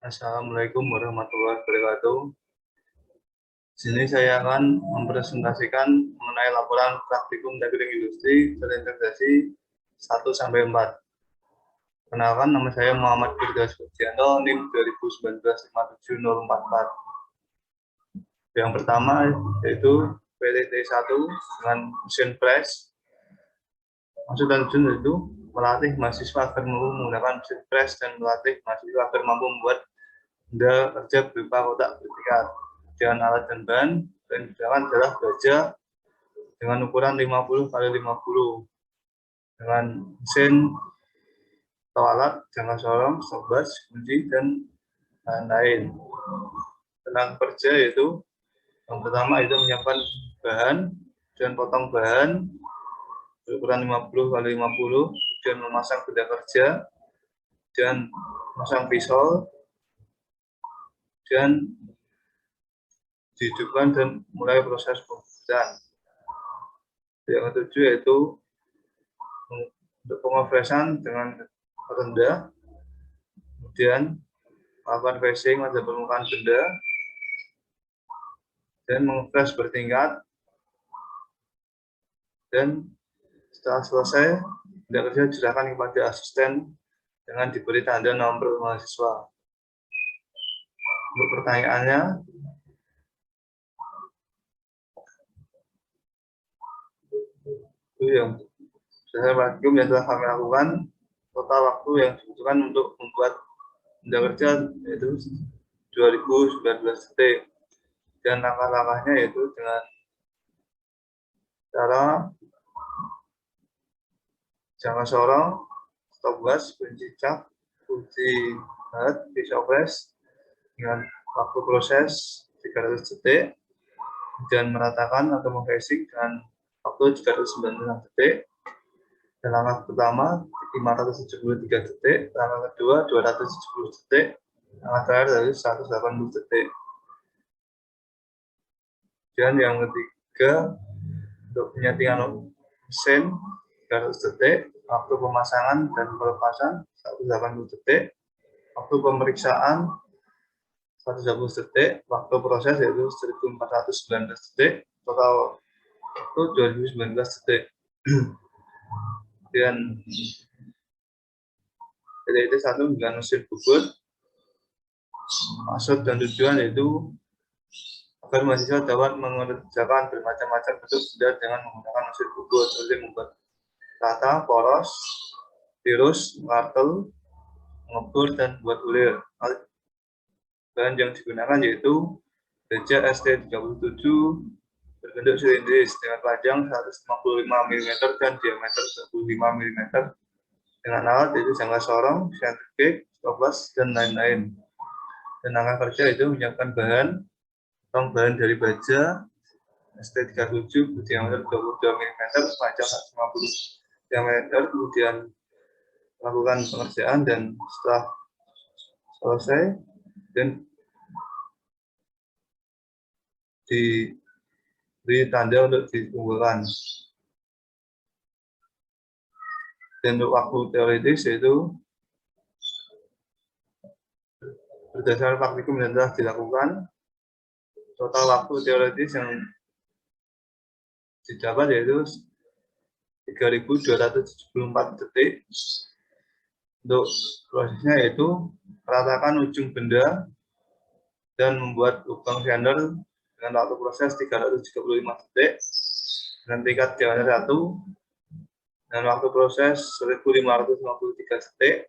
Assalamualaikum warahmatullahi wabarakatuh. Di sini saya akan mempresentasikan mengenai laporan praktikum teknik industri terintegrasi 1-4. Kenalkan, nama saya Muhammad Firdaus Pujianto, NIM 2019 57044. Yang pertama yaitu PTT1 dengan mesin press. Maksud dan tujuan itu melatih mahasiswa agar mampu menggunakan mesin press dan melatih mahasiswa agar mampu membuat benda kerja berupa kotak bertingkat dengan alat dan bahan, dan digunakan adalah baja dengan ukuran 50 x 50 dengan mesin atau alat jangka sorong, stopbus, kunci, dan lain-lain. Tentang kerja yaitu yang pertama itu menyiapkan bahan dan potong bahan berukuran 50 x 50, kemudian memasang benda kerja dan memasang pisau dan dihidupkan dan mulai proses pembuatan. Yang ketujuh yaitu untuk pengopresan dengan rendah, kemudian melakukan facing pada permukaan benda dan mengopres bertingkat, dan setelah selesai benda kerja diserahkan kepada asisten dengan diberi tanda nomor mahasiswa. Untuk pertanyaannya, itu yang saya praktikum yang telah kami lakukan. Total waktu yang dibutuhkan untuk membuat benda kerja yaitu 2019 detik, dan langkah-langkahnya yaitu dengan cara jangka sorong, stopbus, kunci cap, kunci hat, pisau press dengan waktu proses 300 detik, dan meratakan atau memfacing dengan waktu 396 detik. Dan langkah pertama 573 detik, langkah kedua 270 detik, langkah terakhir dari 180 detik. Dan yang ketiga untuk penyetingan mesin 300 detik, waktu pemasangan dan pelepasan 180 detik, waktu pemeriksaan 120 detik, waktu proses yaitu 1419 detik, total waktu 2019 detik. Dan PTT1 dengan mesin bubut, maksud dan tujuan yaitu agar mahasiswa dapat mengerjakan bermacam-macam bentuk benda dengan menggunakan mesin bubut, seperti membuat rata, poros, tirus, martel, mengebor, dan buat bulir. Bahan yang digunakan yaitu baja ST37 berbentuk silindris dengan panjang 155 mm dan diameter 25 mm, dengan alat yaitu jangka sorong, sentrifug, stopbus, dan lain-lain. Dan langkah kerja itu menyiapkan bahan, potong bahan dari baja ST37 berdiameter 22 mm, panjang 150 diameter, kemudian melakukan pengerjaan, dan setelah selesai dan diberi tanda untuk dikumpulkan. Dan untuk waktu teoritis yaitu berdasarkan praktikum yang telah dilakukan, total waktu teoritis yang didapat yaitu 3.274 detik. Untuk prosesnya yaitu meratakan ujung benda dan membuat lubang sender dengan waktu proses 335 detik dengan tingkat diameter 1, dan waktu proses 1553 detik,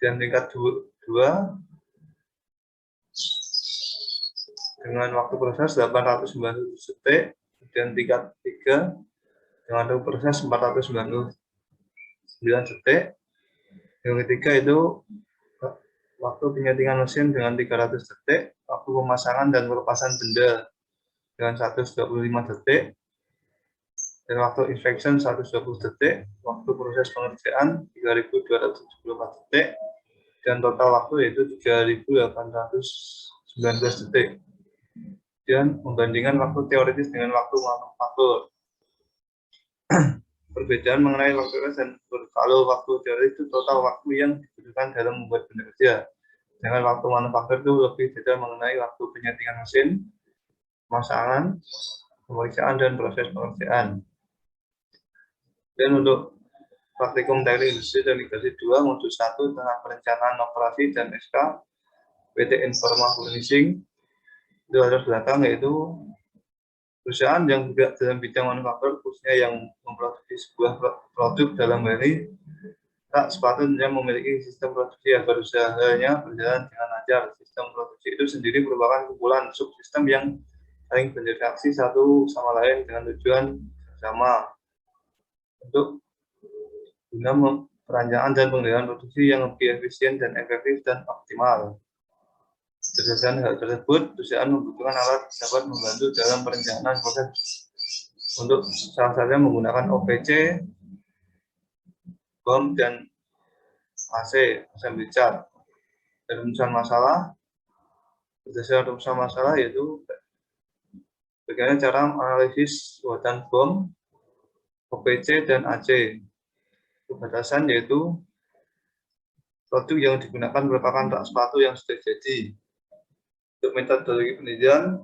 dan tingkat 2 dengan waktu proses 890 detik, dan tingkat 3 dengan waktu proses 499 detik. Yang ketiga itu waktu penyetingan mesin dengan 300 detik, waktu pemasangan dan pelepasan benda dengan 125 detik, dan waktu inspection 120 detik, waktu proses pengerjaan 3.274 detik, dan total waktu yaitu 3.819 detik. Dan membandingkan waktu teoritis dengan waktu manufaktur. Perbedaan mengenai waktu teoritis dan kalau waktu teoritis itu total waktu yang dibutuhkan dalam membuat benda kerja. Dengan waktu manufaktur itu lebih detail mengenai waktu penyetingan mesin, pemasangan, pemeriksaan, dan proses pengerjaan. Dan untuk praktikum teknik industri delegasi 2 modul 1 tentang perencanaan operasi dan SK PT Informa Furnishing itu latar belakang yaitu perusahaan yang bergerak dalam bidang manufaktur khususnya yang memproduksi sebuah produk dalam hal ini tak sepatutnya memiliki sistem produksi agar usahanya berjalan dengan lancar. Sistem produksi itu sendiri merupakan kumpulan subsistem yang saling berinteraksi satu sama lain dengan tujuan sama untuk guna perancangan dan pengendalian produksi yang lebih efisien dan efektif dan optimal. Berdasarkan hal tersebut, perusahaan membutuhkan alat dapat membantu dalam perencanaan proses. Untuk salah satunya menggunakan OPC, BOM, dan AC, assembly chart. Dan rumusan masalah, berdasarkan rumusan masalah yaitu bagaimana cara menganalisis buatan BOM, OPC, dan AC. Batasan yaitu produk yang digunakan merupakan rak sepatu yang sudah jadi. Untuk metodologi penelitian,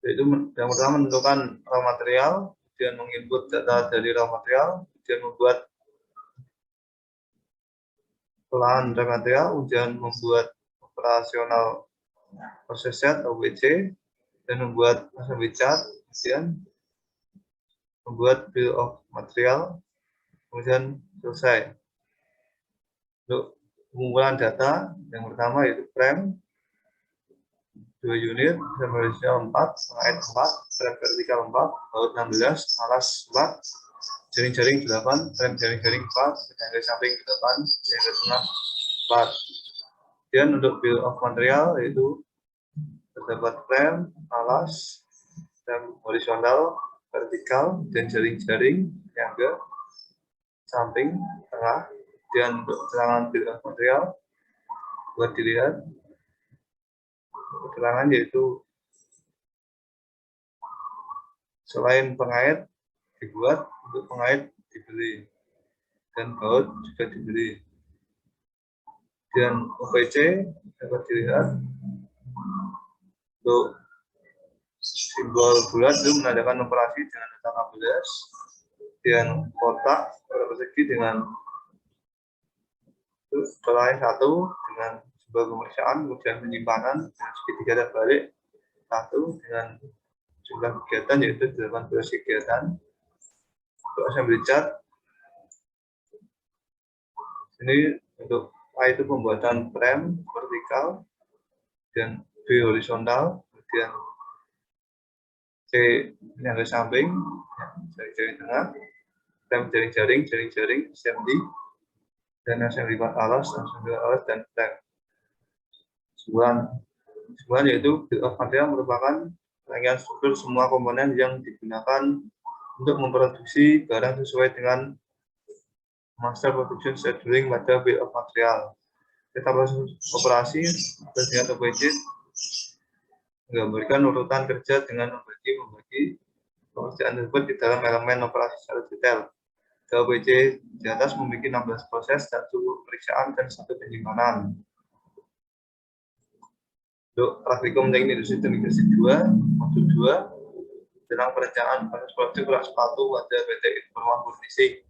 yaitu yang pertama menentukan raw material, kemudian menginput data dari raw material, kemudian membuat olahan raw material, kemudian membuat operasional proses set OPC, dan membuat assembly chart, kemudian membuat bill of material, kemudian selesai. Untuk pengumpulan data, yang pertama yaitu frame 2 unit, frame horizontal 4, pengait 4, frame vertikal 4, baut 16, alas 4, jaring-jaring 8, frame jaring-jaring 4, penyangga samping 8, penyangga tengah 4. Kemudian untuk bill of material yaitu terdapat frame, alas, frame horizontal, vertikal, dan jaring-jaring, penyangga samping, tengah. Kemudian untuk keterangan bill of material buat dilihat keterangan yaitu selain pengait dibuat, untuk pengait dibeli dan baut juga dibeli. Dan OPC dapat dilihat untuk simbol bulat itu menandakan operasi dengan data 16, dan kotak persegi dengan setelah satu dengan sebuah pemeriksaan, kemudian penyimpanan dengan segitiga terbalik satu dengan jumlah kegiatan yaitu 18 kegiatan. Untuk assembly chart ini untuk A itu pembuatan frame vertikal dan B horizontal, kemudian C penyangga samping, jaring-jaring tengah, frame jaring-jaring, assembly, dan assembly alas, dan frame. Sebuah yaitu bill of material merupakan rangkaian struktur semua komponen yang digunakan untuk memproduksi barang sesuai dengan master production scheduling pada bill of material. Kita operasi dengan OPC menggambarkan urutan kerja dengan membagi pekerjaan tersebut di dalam elemen operasi secara detail. OPC di atas memiliki 16 proses, 1 pemeriksaan, dan 1 penyimpanan. Untuk praktikum teknik industri delegasi 2, modul 2 tentang perencanaan proses produk rak sepatu pada PT Informa Furnishing.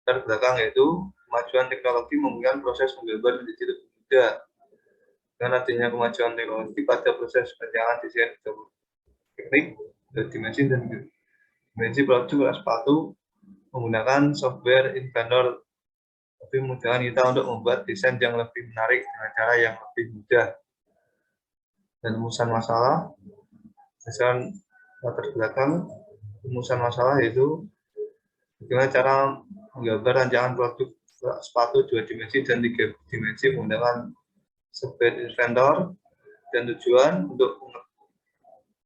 Dan belakang yaitu kemajuan teknologi memungkinkan proses menggambar menjadi lebih mudah. Dengan adanya kemajuan teknologi pada proses perencanaan desain teknik, dimensi dan dimensi produk rak sepatu menggunakan software inventor lebih memudahkan kita untuk membuat desain yang lebih menarik dengan cara yang lebih mudah. Dan rumusan masalah, berdasarkan latar belakang rumusan masalah yaitu bagaimana cara menggambar rancangan produk sepatu 2 dimensi dan 3 dimensi menggunakan software inventor, dan tujuan untuk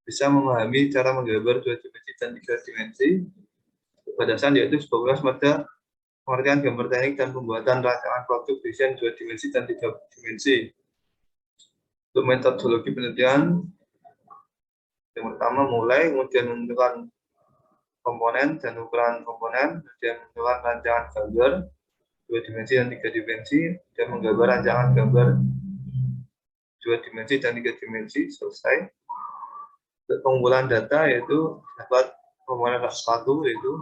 bisa memahami cara menggambar 2 dimensi dan 3 dimensi. Batasan yaitu sebuah pada pengertian gambar teknik dan pembuatan rancangan produk desain 2 dimensi dan 3 dimensi. Untuk metodologi penelitian, yang pertama mulai, kemudian menentukan komponen dan ukuran komponen, kemudian menentukan rancangan gambar 2 dimensi dan 3 dimensi, dan menggambar rancangan gambar 2 dimensi dan 3 dimensi. Selesai. Untuk pengumpulan data yaitu dapat komponen rak sepatu yaitu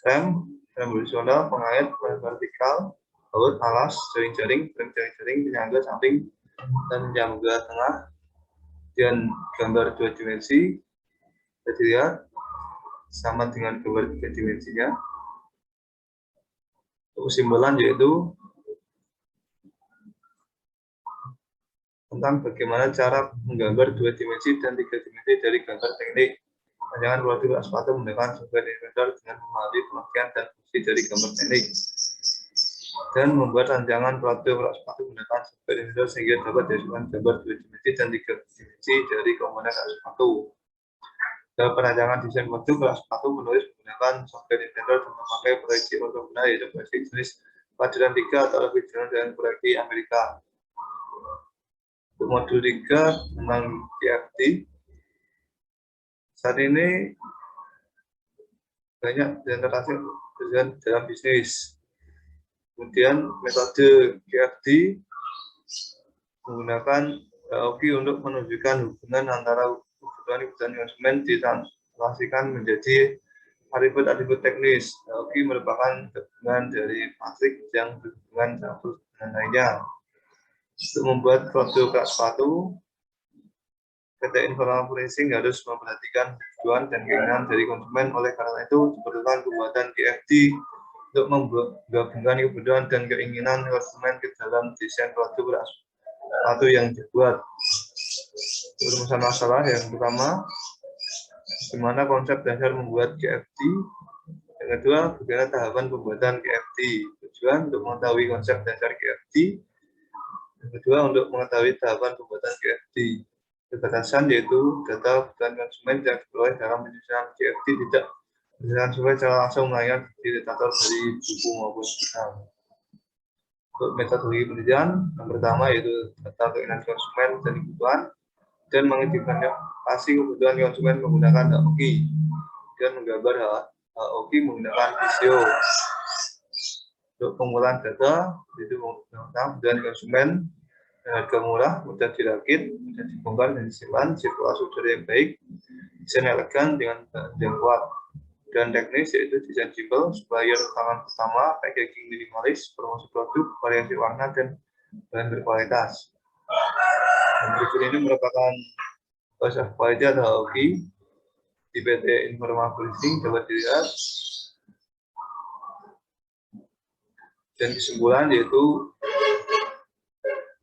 rem horizontal, pengait, rem vertikal, baut, alas, jaring-jaring, rem jaring-jaring, penyangga samping, dan penyangga tengah, dan gambar 2 dimensi. Bisa dilihat sama dengan gambar 3 dimensinya. Untuk kesimpulan yaitu tentang bagaimana cara menggambar 2 dimensi dan 3 dimensi dari gambar teknik rancangan produk rak sepatu menggunakan software Inventor dengan memahami pengertian dan fungsi dari gambar teknik, dan membuat rancangan produk rak sepatu menggunakan software Inventor sehingga dapat dihasilkan gambar 2 dimensi dan 3 dimensi dari komponen rak sepatu. Dalam perancangan desain produk rak sepatu, menulis menggunakan software Inventor dan memakai proyeksi ortogonal yaitu proyeksi jenis pelajaran 3 atau lebih dikenal dengan proyeksi Amerika. Untuk modul 3 tentang QFD, saat ini banyak presentasi dalam bisnis. Kemudian metode QFD menggunakan HOKI untuk menunjukkan hubungan antara kebutuhan konsumen ditranslasikan menjadi atribut-atribut teknis. HOKI merupakan gabungan dari matrik yang berhubungan satu dengan lainnya. Untuk membuat produk rak sepatu, PT Informal Furnishing harus memperhatikan kebutuhan dan keinginan dari konsumen. Oleh karena itu, diperlukan pembuatan QFD untuk menggabungkan kebutuhan dan keinginan konsumen ke dalam desain produk rak sepatu yang dibuat. Rumusan masalah yang pertama, bagaimana konsep dasar membuat QFD. Yang kedua, bagaimana tahapan pembuatan QFD. Tujuan untuk mengetahui konsep dasar QFD. Yang kedua, untuk mengetahui tahapan pembuatan QFD. Batasan yaitu data kebutuhan konsumen yang diperoleh dalam penyusunan QFD tidak berdasarkan survei secara langsung melainkan data dari buku maupun jurnal. Untuk metodologi penelitian, yang pertama yaitu data keinginan konsumen dan kebutuhan, dan mengidentifikasi kebutuhan konsumen menggunakan HOKI, dan menggambar HOKI menggunakan visio. Untuk pengumpulan data, yaitu menggunakan kebutuhan konsumen, harga murah, mudah dirakit, mudah dibongkar dan disimpan, sirkulasi udara yang baik, desain elegan dengan bahan yang kuat, dan teknis yaitu desain simpel, supplier tangan pertama, packaging minimalis, promosi produk, variasi warna, dan bahan berkualitas. Dan berikut ini merupakan proses quality atau HOKI di PT Informal Furnishing dapat dilihat. Dan kesimpulan yaitu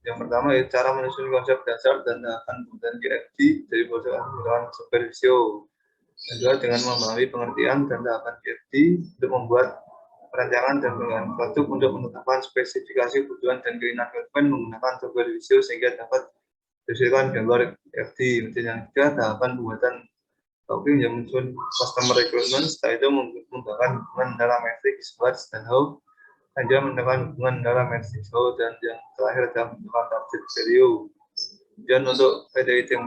yang pertama yaitu cara menyusun konsep dasar dan tahapan pembuatan QFD dari proses menggunakan software visio. Kedua, dengan memahami pengertian dan tahapan QFD untuk membuat perancangan dan pengembangan produk untuk menetapkan spesifikasi kebutuhan dan keinginan konsumen menggunakan software visio sehingga dapat dihasilkan gambar QFD. Yang ketiga, tahapan pembuatan HOKI yang menyusun customer requirement, setelah itu menggunakan hubungan antara matrix, words, dan how, dan dia menemukan hubungan antara matrix, how, dan yang terakhir adalah menentukan target value. Dan untuk PDIT 4,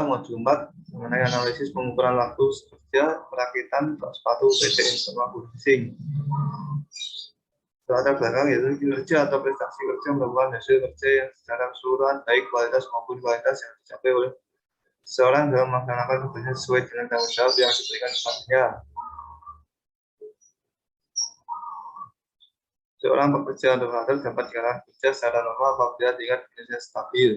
modul 4 mengenai analisis pengukuran waktu kerja perakitan sepatu PT Informal Furnishing. Latar belakang yaitu kinerja atau prestasi kerja merupakan hasil kerja yang secara keseluruhan baik kualitas maupun kualitas yang dicapai oleh seseorang dalam melaksanakan tugasnya sesuai dengan tanggung jawab yang diberikan kepadanya. Seorang pekerja atau operator dapat dikatakan bekerja secara normal apabila tingkat kinerja stabil.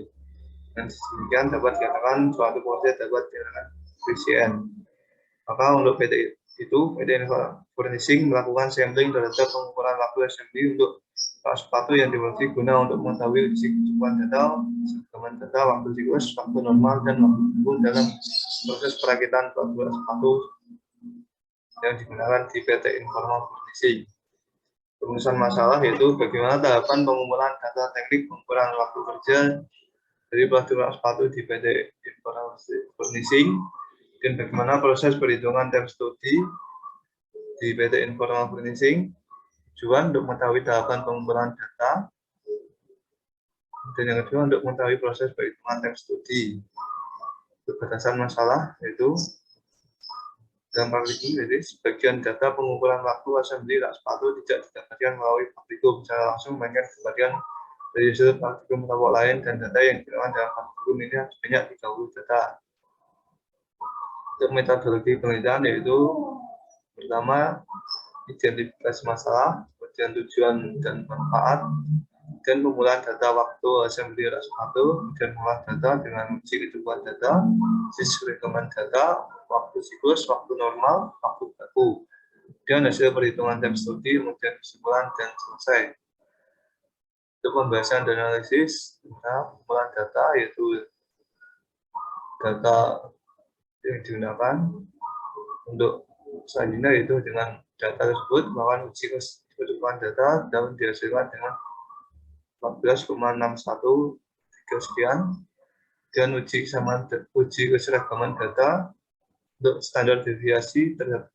Dan demikian dapat dikatakan suatu proses dapat dikatakan efisien. Maka untuk PT itu, PT Informal Furnishing melakukan sampling terhadap pengukuran waktu assembly untuk sepatu yang diproduksi guna untuk mengetahui kecukupan data, segmen data, waktu siklus, waktu normal, dan waktu tunggu dalam proses perakitan produk sepatu yang digunakan di PT Informal Furnishing. Rumusan masalah yaitu bagaimana tahapan pengumpulan data teknik pengukuran waktu kerja dari produk sepatu di PT Informal Furnishing, dan bagaimana proses perhitungan time study di PT Informal Furnishing. Tujuan untuk mengetahui tahapan pengumpulan data, dan yang kedua untuk mengetahui proses perhitungan time study. Untuk batasan masalah yaitu dalam praktikum, jadi sebagian data pengumpulan waktu assembly rak sepatu tidak didapatkan melalui praktikum secara langsung, melainkan sebagian dari hasil praktikum kelompok lain, dan data yang dilakukan dalam praktikum ini sebanyak 30 data. Untuk metodologi penelitian yaitu pertama identifikasi masalah, kemudian tujuan dan manfaat, dan pengumpulan data waktu assembly rak sepatu, kemudian mengolah data dengan uji kecukupan data, uji rekaman data, waktu siklus, waktu normal, waktu baku, dan hasil perhitungan time study, kemudian kesimpulan dan selesai. Untuk pembahasan dan analisis, pengumpulan data yaitu data yang digunakan untuk selanjutnya yaitu dengan data tersebut melakukan uji kecukupan data dan dihasilkan dengan 14,613 sekian, dan uji keseragaman data untuk standar deviasi terhadap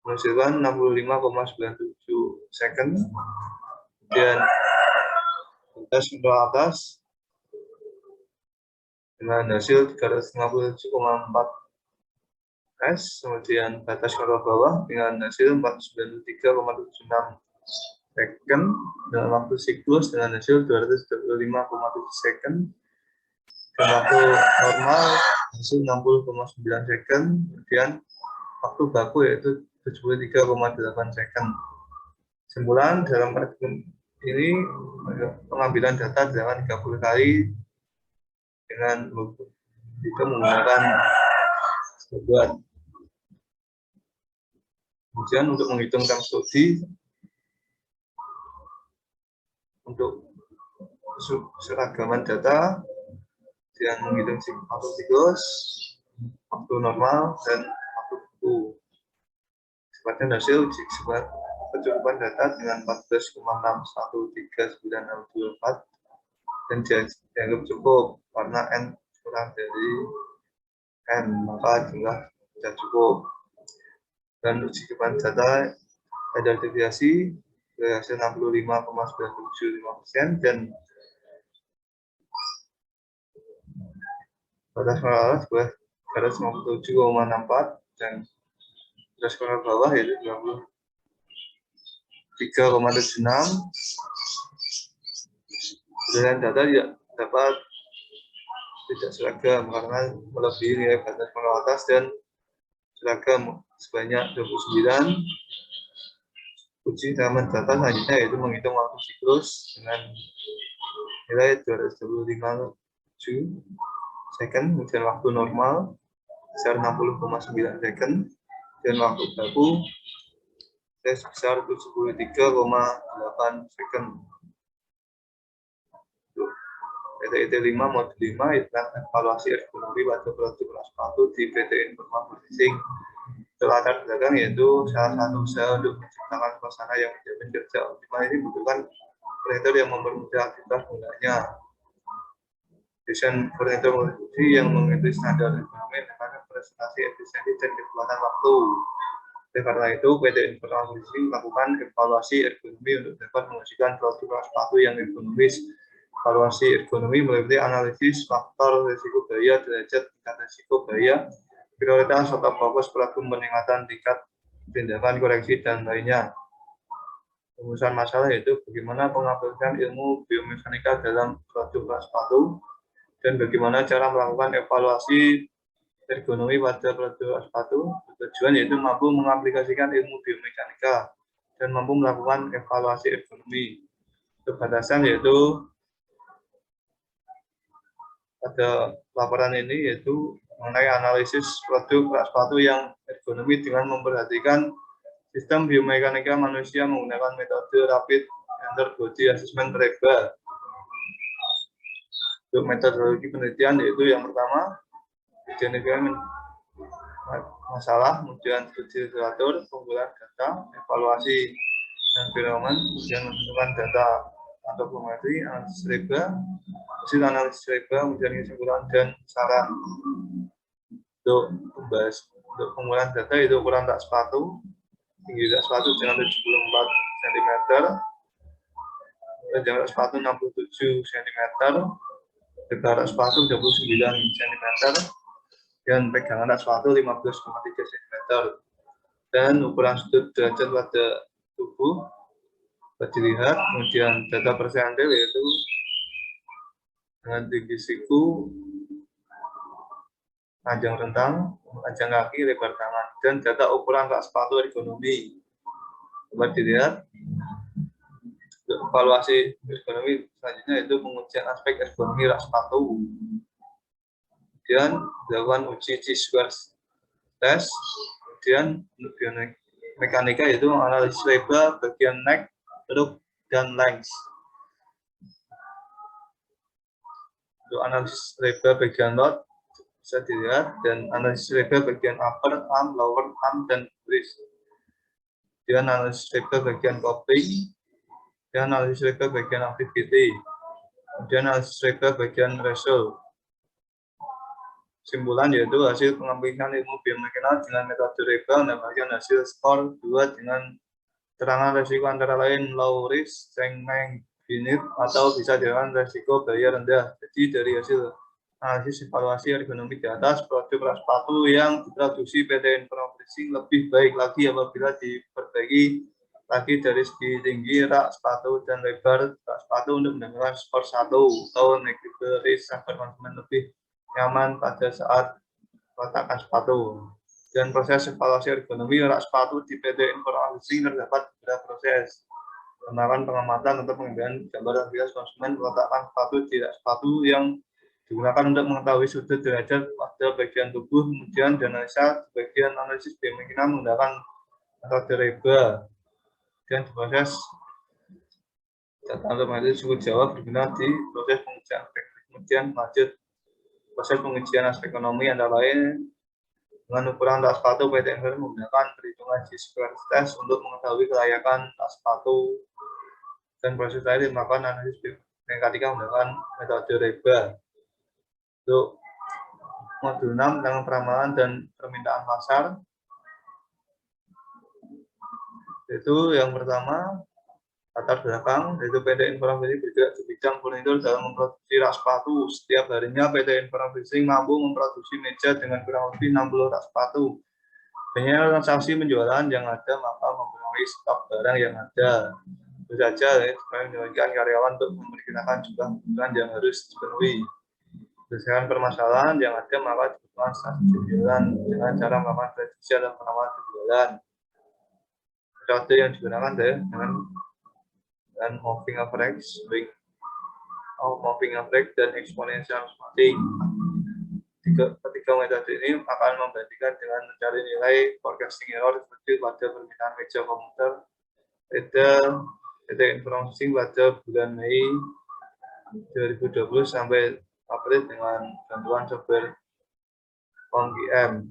menghasilkan 65,97 second, dan batas kontrol atas dengan hasil 357,4 S, kemudian batas kontrol bawah dengan hasil 493,76 second, dalam waktu siklus dengan hasil 225,7 second, dan waktu normal hasil 60,9 second, kemudian waktu baku yaitu 73,8 second. Kesimpulan dalam praktikum ini pengambilan data dilakukan 30 kali dengan menggunakan buat. Kemudian untuk menghitung time study untuk seragaman data yang menghitung waktu siklus, waktu normal, dan waktu baku. Sebagian hasil uji kecukupan data dengan 14,6139624 dan dianggap cukup karena N kurang dari N, maka jumlah tidak cukup. Dan uji kecukupan data ada deviasi hasil 65,975% dan batas kontrol sebuah 357,64 dan batas kontrol bawah yaitu 23,76. Dan data tidak dapat tidak seragam karena melebihi nilai batas kontrol atas dan seragam sebanyak 29. Uji rekaman data selanjutnya yaitu menghitung waktu siklus dengan nilai 225,7 second, kemudian waktu normal sebesar 60,9 second, dan waktu baku sebesar 73,8 second. PT 5 modul 5 itu evaluasi ergonomi pada produk kelas 1 di PT Informa Leasing. Latar belakang yaitu salah satu usaha untuk menciptakan suasana yang menjamin kerja optimal ini membutuhkan furnitur yang mempermudah aktivitas penggunanya. Desain furnitur multifungsi yang mengikuti standar ekonomi dengan prestasi efisiensi dan kecepatan waktu. Oleh karena itu, PT Informa Leasing melakukan evaluasi ergonomi untuk dapat menghasilkan produk kelas 1 yang ergonomis. Evaluasi ergonomi meliputi analisis faktor risiko bahaya, derajat tingkat risiko bahaya, prioritas atau fokus pelaku peningkatan tingkat tindakan koreksi dan lainnya. Rumusan masalah yaitu bagaimana pengaplikasian ilmu biomekanika dalam produk kelas 1 dan bagaimana cara melakukan evaluasi ergonomi pada produk kelas 1. Tujuan yaitu mampu mengaplikasikan ilmu biomekanika dan mampu melakukan evaluasi ergonomi. Batasan yaitu pada laporan ini yaitu mengenai analisis produk kelas 1 yang ergonomi dengan memperhatikan sistem biomekanika manusia menggunakan metode Rapid Interbody Assessment REBA. Untuk metodologi penelitian yaitu yang pertama identifikasi masalah, kemudian studi literatur, pengumpulan data, evaluasi dan fenomena, kemudian menentukan data atau analisis REBA, hasil analisis REBA, kemudian kesimpulan dan saran. Untuk pengumpulan data itu ukuran rak sepatu, tinggi rak sepatu dengan 74 cm, panjang rak sepatu 67 cm, lebar rak sepatu 29 cm, dan pegangan atas sepatu 15,3 cm. Dan ukuran sudut derajat pada tubuh dapat dilihat. Kemudian data persentil yaitu dengan tinggi siku, panjang rentang, panjang kaki, lebar tangan, dan data ukuran rak sepatu ergonomi dapat dilihat. Untuk evaluasi ergonomi selanjutnya yaitu pengujian aspek ergonomi rak sepatu. Kemudian dilakukan uji T-square test. Kemudian untuk biomekanika yaitu analisis laba bagian neck, loop, dan length. Untuk analisis laba bagian lot bisa dilihat, dan analisis laba bagian upper arm, lower arm, dan wrist. Kemudian analisis laba bagian coping, dan analisis laba bagian activity. Kemudian analisis laba bagian result. Kesimpulan yaitu hasil pengambilan ilmu biomekanika dengan metode laba mendapatkan hasil skor 2 dengan keterangan resiko antara lain low risk, strength unit, atau bisa dengan resiko bahaya rendah. Jadi dari hasil analisis evaluasi ergonomi di atas, produk rak sepatu yang diproduksi PT Informasi lebih baik lagi apabila diperbaiki lagi dari segi tinggi rak sepatu dan lebar rak sepatu untuk mendapatkan skor 1 atau negative risk agar konsumen lebih nyaman pada saat meletakkan sepatu. Dan proses evaluasi ergonomi rak sepatu di PT Informasi terdapat beberapa proses. Melakukan pengamatan untuk pengambilan gambaran visual konsumen meletakkan sepatu di rak sepatu yang digunakan untuk mengetahui sudut derajat pada bagian tubuh, kemudian dianalisa bagian analisis biomekanika menggunakan metode laba. Dan proses data otomatis suku Jawa berguna di proses pengujian aspek. Kemudian lanjut proses pengujian aspek ekonomi antara lain dengan ukuran rak sepatu PT Informasi menggunakan perhitungan T-square test untuk mengetahui kelayakan rak sepatu, dan proses tadi melakukan analisis biomekanika menggunakan metode laba. Untuk modul 6 tentang peramalan dan permintaan pasar, yaitu yang pertama latar belakang, yaitu PT Informasi bergerak di bidang furnitur dalam memproduksi rak sepatu. Setiap harinya PT Informasi mampu memproduksi meja dengan kurang lebih 60 rak sepatu. Banyak transaksi penjualan yang ada maka mempengaruhi stok barang yang ada. Tentu saja menjalankan karyawan untuk memperkirakan jumlah kebutuhan yang harus dipenuhi. Berdasarkan permasalahan yang ada maka dibutuhkan strategi penjualan dengan cara melakukan prediksi dan penerapan penjualan. Metode yang digunakan dengan moving average, moving average, dan exponential splitting. Ketiga metode ini akan membandingkan dengan mencari nilai forecasting error seperti pada permintaan meja komputer PT Informasi pada bulan Mei 2020 sampai April dengan bantuan software OMGM.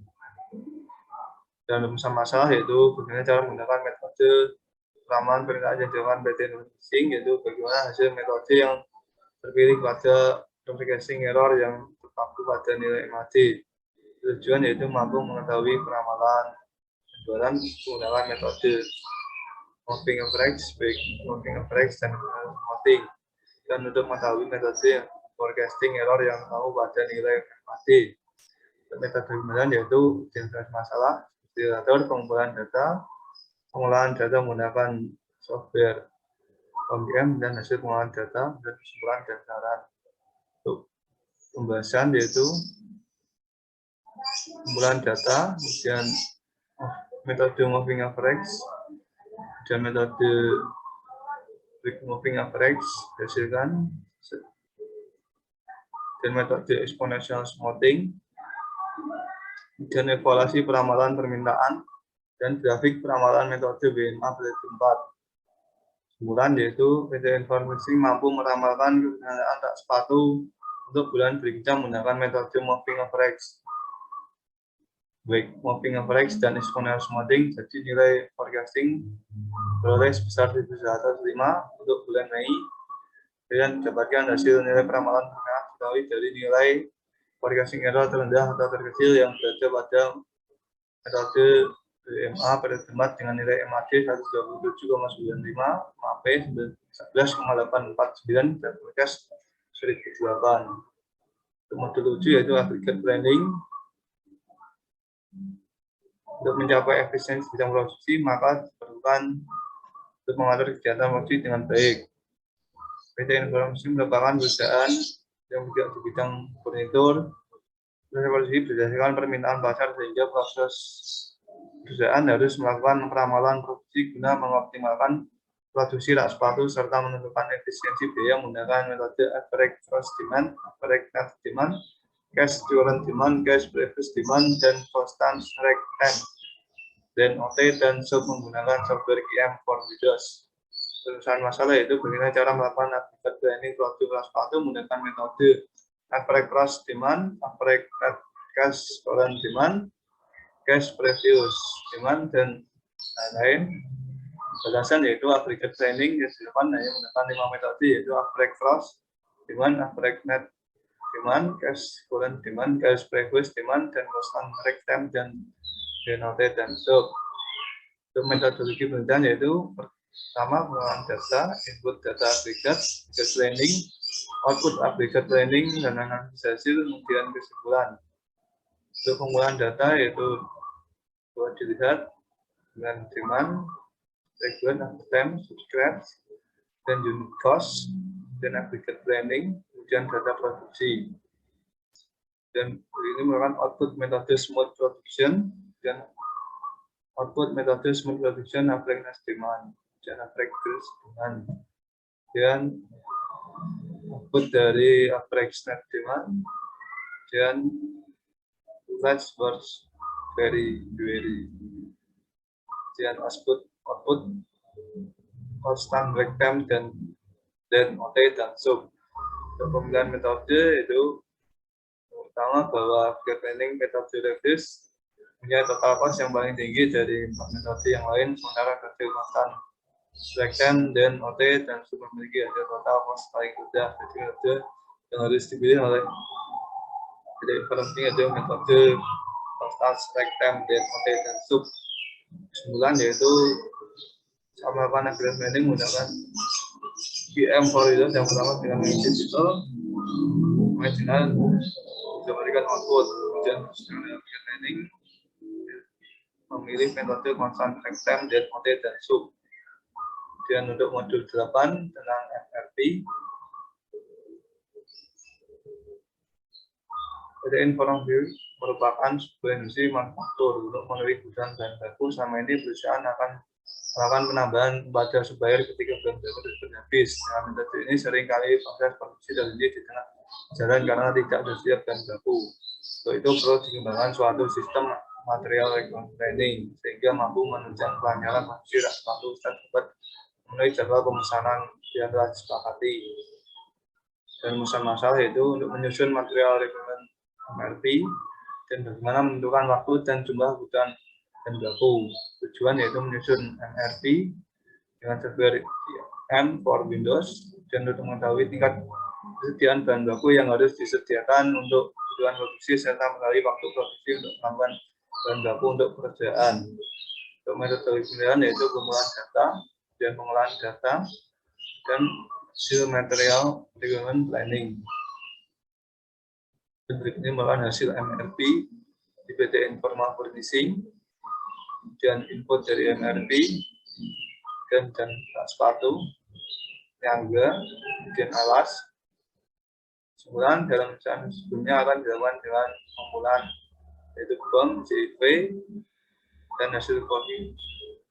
Dan masalah yaitu bagaimana cara menggunakan metode peramalan permintaan yang dilakukan PT Informasi, yaitu bagaimana hasil metode yang terpilih pada forecasting error yang terpaku pada nilai MAD. Tujuan yaitu mampu mengetahui peramalan penjualan menggunakan metode moving average, dan moving. Dan untuk mengetahui metode forecasting error yang tahu pada nilai MAD. Metode penjualan yaitu identifikasi masalah, generator, pengumpulan data, pengolahan data menggunakan software OMGM, dan hasil pengolahan data dan kesimpulan dan saran. Untuk pembahasan yaitu pengumpulan data, kemudian metode moving average dan metode moving average dihasilkan, dan metode exponential splitting, dan evaluasi peramalan permintaan dan grafik peramalan metode WMA berarti 4. Kesimpulan yaitu PT Informasi mampu meramalkan keberadaan rak sepatu untuk bulan berikutnya menggunakan metode moving average, baik moving average dan exponential splitting. Jadi nilai forecasting beroleh sebesar 1.105 untuk bulan Mei, dan dapatkan hasil nilai peramalan diketahui dari nilai forecasting error terendah atau terkecil yang berada pada metode WMA pada tempat dengan nilai MAD 127,95, MAP 11,849, dan forecast 1008. Untuk modul 7 yaitu aggregate planning, Untuk mencapai efisiensi bidang produksi, maka diperlukan untuk mengatur kegiatan produksi dengan baik. PT Informasi merupakan perusahaan yang bergerak di bidang furnitur, produksi berdasarkan permintaan pasar sehingga proses perusahaan harus melakukan ramalan produksi guna mengoptimalkan produksi rak sepatu serta menentukan efisiensi biaya menggunakan metode average gross demand, average net demand, cash current demand, cash previous demand, dan constant strike time, dan OT dan sub menggunakan software QM for Windows. Perusahaan masalah yaitu bagaimana cara melakukan application planning produk rak sepatu menggunakan metode average gross demand, average net cash current demand, cash previous demand, dan lain-lain. Balasan yaitu aggregate planning yang dilakukan hanya menggunakan 5 metode yaitu average gross demand, average net demand, cash current demand, cash previous demand, dan constant strike time, dan denote dan sub. Untuk metodologi penelitian yaitu pertama pengolahan data, input data aggregate, planning, output aggregate planning, dan analisasi, kemudian kesimpulan. Untuk pengolahan data yaitu dilihat dengan demand, regular time, subscribe, dan unit cost, dan aggregate planning, kemudian data produksi. Dan ini merupakan output metode smooth production, dan output metode smooth production average demand, dan average demand. Dan output dari average net demand, dan flash burst very. Dan output constant break time, dan OT dan sub. Untuk pemilihan metode itu pertama bahwa planning metode revis punya total cost yang paling tinggi dari metode yang lain, sementara kecil constant break time dan OT dan sub memiliki hasil total cost paling rendah. Jadi metode yang harus dipilih oleh jadi penting itu metode constant break time dan OT dan sub. Kesimpulan yaitu sama melakukan aggregate planning menggunakan QM for Windows yang pertama dengan mengisi digital, dengan memberikan output, kemudian dengan aggregate planning memilih metode constant break time, dan OT dan sub. Dan untuk modul 8 tentang FRP, PT Informasi merupakan sebuah industri manufaktur. Untuk memenuhi kebutuhan bahan baku, selama ini perusahaan akan melakukan penambahan pada supplier ketika bahan baku tersebut habis. Dengan metode ini seringkali proses produksi terhenti di tengah jalan karena tidak tersedia bahan baku. Untuk itu perlu dikembangkan suatu sistem material planning sehingga mampu menunjang kelancaran produksi rak sepatu dan dapat memenuhi jadwal pemesanan yang telah disepakati. Dan masalah yaitu untuk menyusun material requirement MRP dan bagaimana menentukan waktu dan jumlah kebutuhan bahan baku. Tujuan yaitu menyusun MRP dengan software M for Windows dan untuk mengetahui tingkat kesediaan bahan baku yang harus disediakan untuk kebutuhan produksi serta melalui waktu produksi untuk melakukan bahan baku untuk pekerjaan. Untuk metode pemilihan yaitu pengolahan data dan pengolahan data dan hasil material requirement planning. Berikutnya merupakan hasil MRP di PT Informa Furnishing, dan input dari MRP dan sepatu, nyangga, dan alas. Kemudian dalam perusahaan sebelumnya akan dilakukan dengan pengumpulan yaitu BOM, CIV, dan hasil coding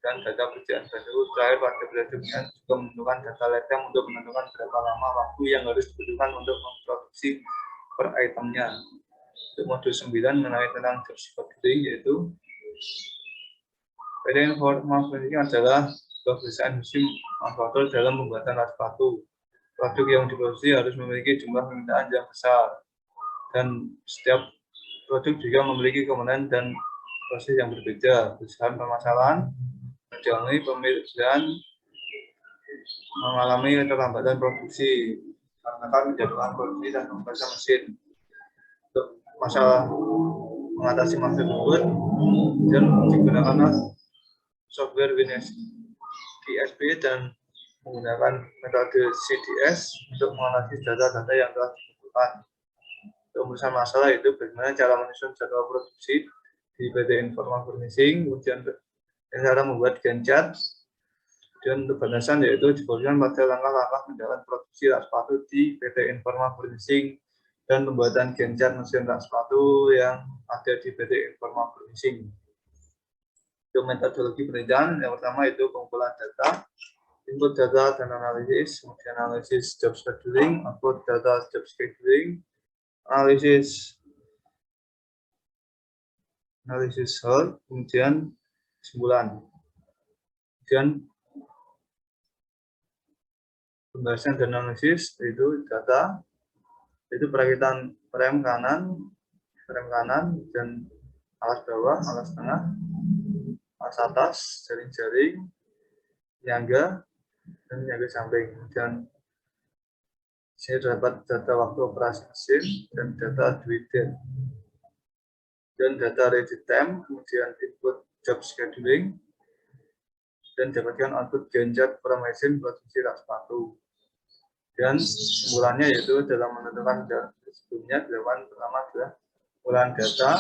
dan data kerjaan baru. Terakhir pada berikutnya juga menentukan data ledeng untuk menentukan berapa lama waktu yang harus dibutuhkan untuk memproduksi per itemnya. Untuk modul 9 mengenai tentang job scheduling yaitu PT Informasi ini adalah sebuah perusahaan industri manufaktur dalam pembuatan rak sepatu. Produk yang diproduksi harus memiliki jumlah permintaan yang besar dan setiap produk juga memiliki komponen dan proses yang berbeda. Perusahaan permasalahan menjalani pemilihan mengalami keterlambatan produksi karena menjadwalkan produksi dan mempersiapkan mesin. Untuk masalah mengatasi masalah tersebut dan digunakanlah software Windows DSP dan menggunakan metode CDS untuk menganalisis data-data yang telah ditentukan. Untuk urusan masalah itu bagaimana cara menyusun jadwal produksi di PT Informa Furnishing, kemudian cara membuat Gantt chart, dan untuk batasan yaitu difokuskan pada langkah-langkah menjalankan produksi rak sepatu di PT Informa Furnishing dan pembuatan Gantt chart mesin rak sepatu yang ada di PT Informa Furnishing. Untuk metodologi penelitian, yang pertama itu pengumpulan data, input data dan analisis, kemudian analisis job scheduling, output data job scheduling, analisis hal, kemudian kesimpulan. Kemudian pembahasan dan analisis itu data, itu perakitan rem kanan dan alas bawah, alas tengah, alas atas, jaring-jaring, nyangga, dan nyangga samping. Dan saya dapat data waktu operasi mesin dan data due date. Dan data ready time, kemudian input job scheduling, dan dapatkan output Gantt chart per mesin produksi rak sepatu. Dan kesimpulannya yaitu dalam menentukan sebelumnya dilakukan pertama adalah pengumpulan data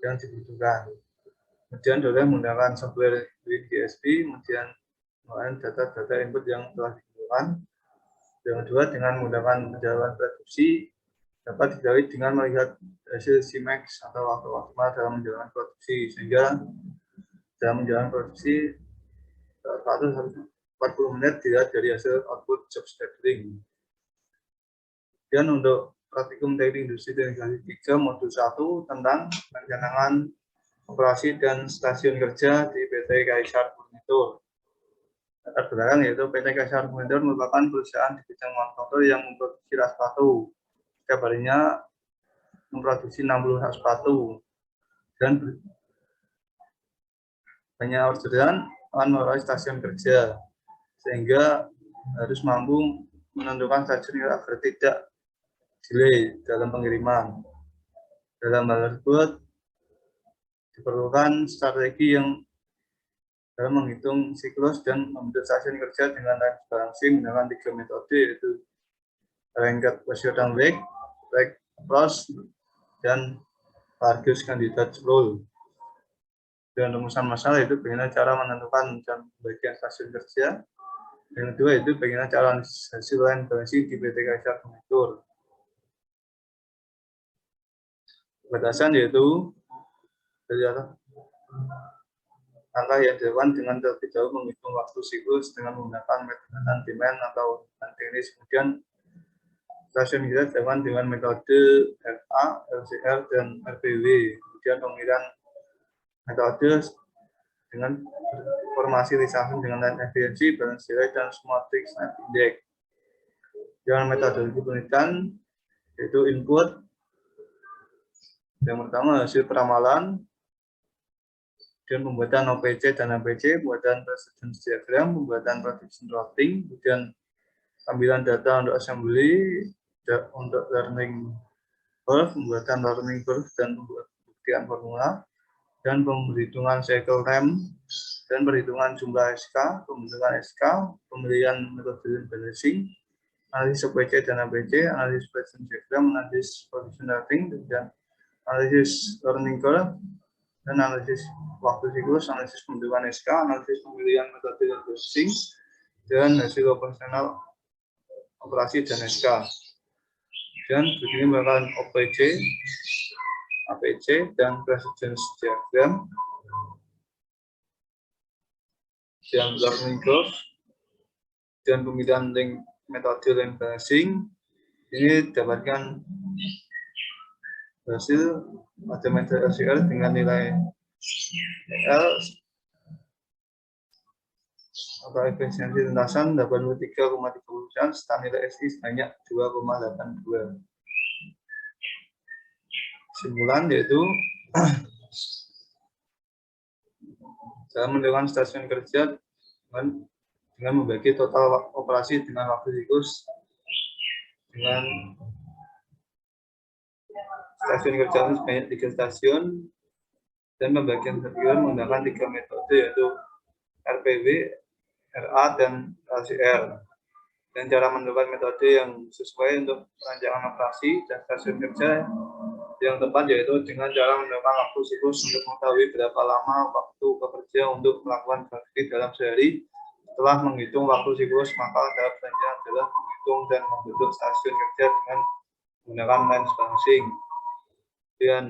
yang dibutuhkan. Kemudian oleh menggunakan software WinGSP, kemudian menggunakan data-data input yang telah ditentukan. Yang kedua, dengan menggunakan penjadwalan produksi dapat diketahui dengan melihat hasil CMAX atau waktu optimal dalam menjalankan produksi, sehingga dalam menjalankan produksi 40 menit dilihat dari hasil output job scheduling. Dan untuk praktikum teknik industri teknik 3 modul 1 tentang perencanaan operasi dan stasiun kerja di PT Kaisar Furnitur. Latar belakang yaitu PT Kaisar Furnitur merupakan perusahaan di bidang manufaktur yang memproduksi rak sepatu. Setiap harinya memproduksi 60 rak sepatu dan banyak orderan melalui stasiun kerja, sehingga harus mampu menentukan stasiun agar tidak delay dalam pengiriman. Dalam hal tersebut diperlukan strategi yang dalam menghitung siklus dan membentuk stasiun kerja dengan time balancing dengan 3 metode, yaitu ranked position week, week approach, dan Vargas candidate rule. Dan rumusan masalah itu bagaimana cara menentukan jam bagian stasiun kerja. Yang kedua itu bagaimana cara hasil line balancing di PT Kaisar Furnitur. Batasan yaitu dari langkah yang dilakukan dengan terlebih dahulu menghitung waktu siklus dengan menggunakan metode demand atau teknis. Kemudian stasiun kerja dilakukan dengan metode RA, LCR, dan RPW. Kemudian pemilihan metode dengan formasi resamping dengan line efisiensi, balance rate, dan symmetric snap index. Dengan metodologi penelitian yaitu input. Yang pertama hasil peramalan, dan pembuatan OPC dan APC, pembuatan precision diagram, pembuatan prediction routing, kemudian tampilan data untuk assembly, untuk learning curve, pembuatan learning curve dan pembuktian formula, dan pemberhitungan cycle time, dan perhitungan jumlah SK, pembentukan SK, pemilihan metode balancing, analisis OPC dan APC, analisis precision diagram, analisis prediction routing, dan analisis learning curve, dan analisis waktu siklus, analisis pembentukan SK, analisis pemilihan metode balancing, dan hasil operasional operasi dan SK. Dan begini merupakan OPC, APC, dan precision diagram, dan learning curve, dan pemilihan link metode link balancing. Ini dapatkan hasil pada metode LCR dengan nilai L atau efisiensi tuntasan 83,3%, serta nilai SI sebanyak 2,82. Kesimpulan yaitu dalam mendirikan stasiun kerja dengan membagi total operasi dengan waktu siklus dengan stasiun kerja sebanyak 3 stasiun, dan pembagian stasiun menggunakan 3 metode yaitu RPW, RA, dan LCR. Dan cara menentukan metode yang sesuai untuk perancangan operasi dan stasiun kerja yang tepat, yaitu dengan cara menentukan waktu siklus untuk mengetahui berapa lama waktu bekerja untuk melakukan gravity dalam sehari. Setelah menghitung waktu siklus, maka tahap selanjutnya adalah menghitung dan membentuk stasiun kerja dengan menggunakan lens balancing. Dan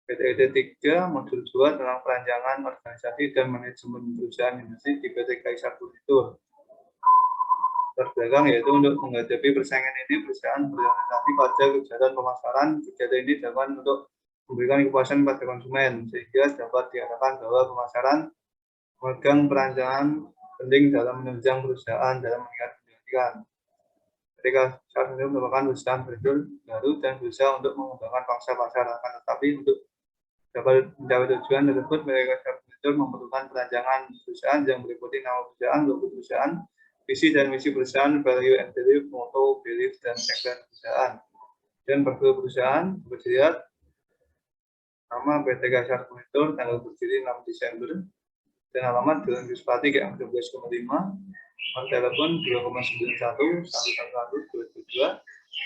PTID 3 modul 2 tentang perancangan organisasi dan manajemen perusahaan industri di PT Kaisar Furnitur. Terbelakang yaitu untuk menghadapi persaingan ini, perusahaan berorientasi pada kegiatan pemasaran. Kegiatan ini dapat untuk memberikan kepuasan pada konsumen, sehingga dapat diarahkan bahwa pemasaran memegang perancangan penting dalam menunjang perusahaan dalam meningkatkan pendidikan. Ketika saat ini merupakan perusahaan baru dan berusaha untuk mengembangkan pangsa pasar, akan tetapi untuk dapat mencapai tujuan tersebut, mereka memerlukan perancangan perusahaan yang meliputi nama perusahaan, logo perusahaan, visi dan misi perusahaan, value and belief, motto, belief, dan tagline perusahaan. Dan profil perusahaan berdiri nama PT Kaisar Furnitur, tanggal berdiri 6 Desember, dan alamat Jalan Krispati GM 12,5, nomor telepon 2,91 111 222,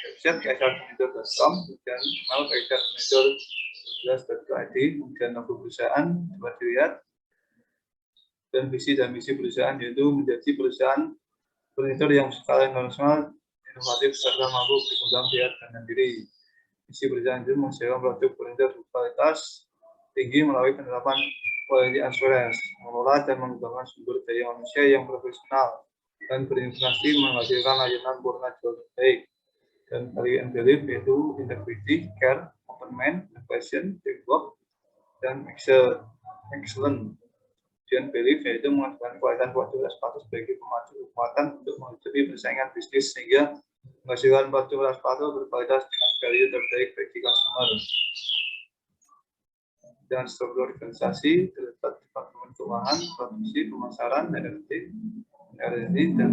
website kaisarfurnitur.com, dan email kaisarfurnitur.id, kemudian logo perusahaan dapat dilihat, dan visi dan misi perusahaan yaitu menjadi perusahaan furnitur yang skala internasional, inovatif, serta mampu berkembang biak dan mandiri. Misi perusahaan itu menghasilkan produk furnitur berkualitas tinggi melalui penerapan quality assurance, mengelola dan mengembangkan sumber daya manusia yang profesional, dan berinvestasi menghasilkan layanan purna jauh terbaik. Dan value and belief yaitu integrity, care, commitment, passion, teamwork, dan excellent. Dan belief yaitu menghasilkan kualitas produk sepatu sebagai pemacu kekuatan untuk menghadapi persaingan bisnis, sehingga menghasilkan produk sepatu berkualitas dengan value terbaik bagi customer. Dan struktur organisasi terdapat departemen keuangan, produksi, pemasaran, R&D, dan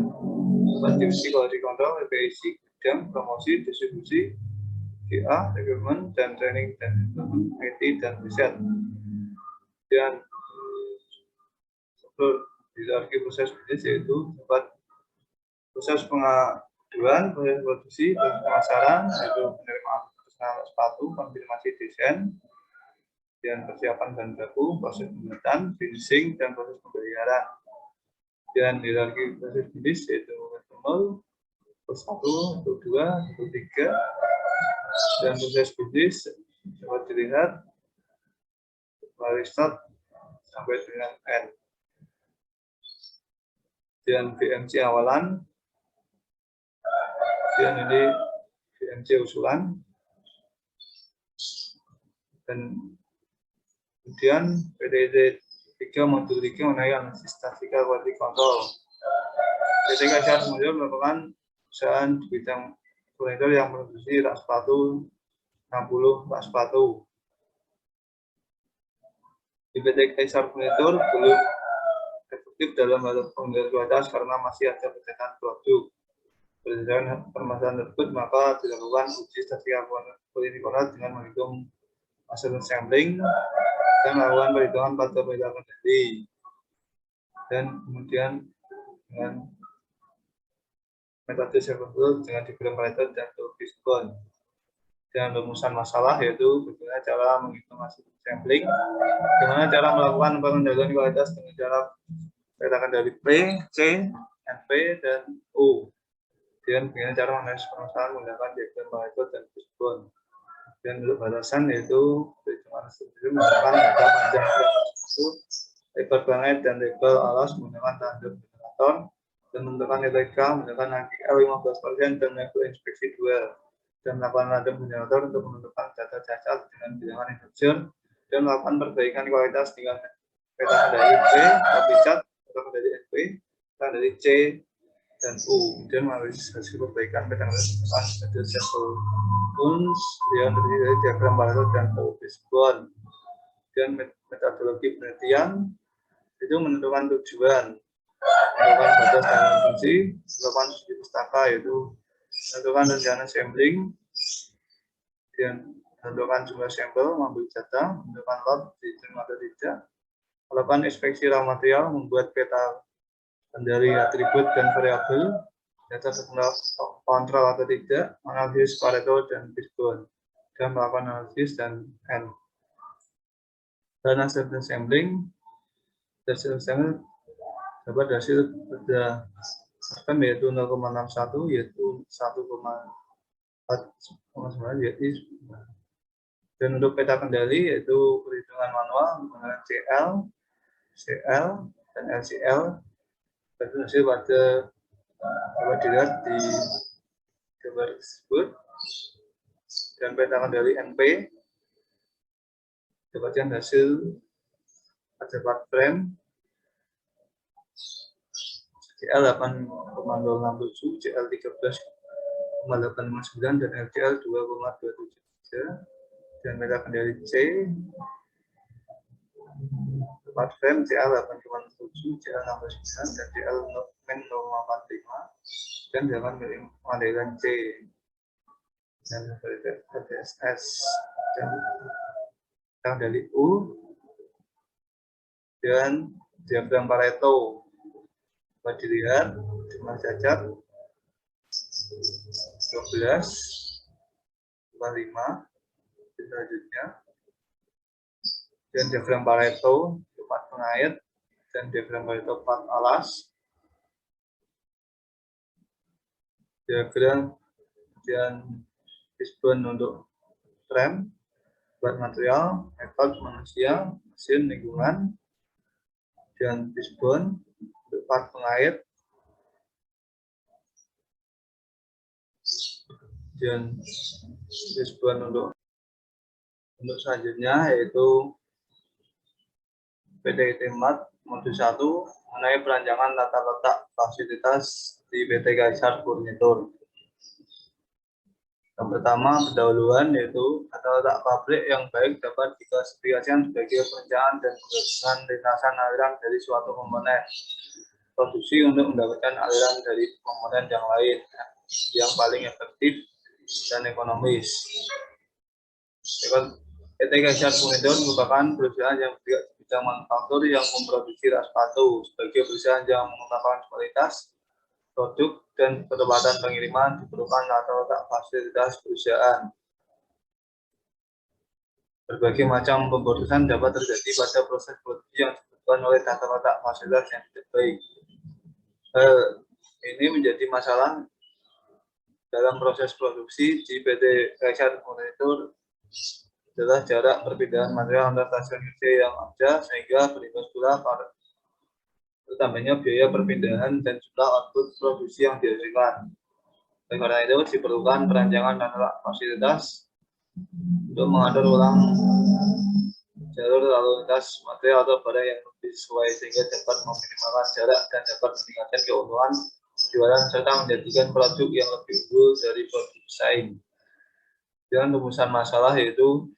divisi quality control, PIC, bidang promosi, distribusi, GA, recruitment, dan training, dan IT, dan riset. Dan hierarki proses bisnis yaitu dapat proses pengaduan, proses produksi, proses pemasaran, yaitu penerimaan pesanan sepatu, konfirmasi desain, dan persiapan bahan baku, proses pembuatan, finishing, dan proses pembayaran. Dan hierarki proses bisnis yaitu level 1, level 2, level 3, dan proses bisnis dapat dilihat dari start sampai dengan end. Dan VMC awalan, dan ini VMC usulan, dan kemudian PTID 3 modul 3 mengenai analisis statistika quality control. PT Kaisar Furnitur merupakan perusahaan di bidang furnitur yang produksi rak sepatu 60 rak sepatu. Di PT Kaisar Furnitur belum efektif dalam hal pengendalian kualitas karena masih ada perbedaan produk. Berdasarkan permasalahan tersebut, maka dilakukan uji statistika quality control dengan menghitung hasil sampling dan melakukan perhitungan pada perbedaan kendali. Dan kemudian dengan metode server dengan diagram Pareto dan Fishbone. Dan rumusan masalah yaitu bagaimana cara menghitung hasil sampling, bagaimana cara melakukan pengendalian kualitas dengan cara petakan dari P, C, NP, dan U. Dan bagaimana cara menganalisis permasalahan menggunakan diagram Pareto dan Fishbone. Dan untuk batasan yaitu perhitungan sendiri menggunakan data panjang lebar banget dan lebar alas menggunakan tanda generator, dan menentukan nilai K menggunakan angka L 15% dan level inspeksi 2, dan melakukan random generator untuk menentukan data cacat dengan bilangan integer, dan melakukan perbaikan kualitas dengan peta dari P, cat, peta dari NP, peta dari C, dan U. Kemudian menganalisis hasil perbaikan peta dari sampel UNS yang terdiri dari diagram Pareto dan Fishbone. Dan metodologi penelitian itu menentukan tujuan, menentukan batas dan fungsi, menentukan studi pustaka yaitu menentukan rencana sampling, dan menentukan jumlah sampel, mengambil data, menentukan lot diterima atau tidak, melakukan inspeksi raw material, membuat peta kendali atribut dan variabel, data terkendali kontrol atau tidak, analisis Pareto dan Fishbone. dan melakukan analisis dan N. Dan hasil sampling dapat hasil berdasarkan yaitu 0,61 yaitu 1,4,9 yaitu. Dan untuk peta kendali yaitu perhitungan manual menggunakan CL, dan LCL. Dan hasil dapat dilihat di gambar tersebut. Dan peta kendali NP dapatkan hasil ada 4 frame CL 8,067, CL 13,859 dan LCL 2,273. Dan peta kendali C 4 frame CL 8,7, CL 69 dan CL 0,45 dan dapat pengadilan C dan LTSS dan dari U dan diagram Pareto dapat dilihat jumlah cacat 12,5 selanjutnya, dan diagram Pareto 4 pengait dan diagram Pareto 4 alas, diagram dan Fishbone untuk frame, buat material, metode manusia, mesin, lingkungan, dan Fishbone untuk part pengait, dan Fishbone untuk selanjutnya yaitu PT Mat modul 1 mengenai perancangan tata letak fasilitas di PT Kaisar Furnitur. Yang pertama, pendahuluan yaitu tata letak pabrik yang baik dapat diklasifikasikan sebagai perencanaan dan penggabungan lintasan aliran dari suatu komponen produksi untuk mendapatkan aliran dari komponen yang lain yang paling efektif dan ekonomis. PT Kaisar Furnitur merupakan perusahaan yang bergerak di bidang manufaktur yang memproduksi rak sepatu. Sebagai perusahaan yang mengutamakan kualitas produk dan ketepatan pengiriman diperlukan tata letak fasilitas perusahaan. Berbagai macam pemborosan dapat terjadi pada proses produksi yang dibutuhkan oleh tata letak fasilitas yang tidak baik. Ini menjadi masalah dalam proses produksi di PT Kaisar Furnitur adalah jarak perpindahan material antar stasiun kerja yang ada, sehingga berimbas pula pada bertambahnya biaya perpindahan dan jumlah output produksi yang dihasilkan. Karena itu diperlukan perancangan tata fasilitas untuk mengatur ulang jalur lalu lintas material atau barang yang lebih sesuai sehingga dapat meminimalkan jarak dan dapat meningkatkan keuntungan jualan serta menjadikan produk yang lebih unggul dari produk bersaing. Dengan rumusan masalah yaitu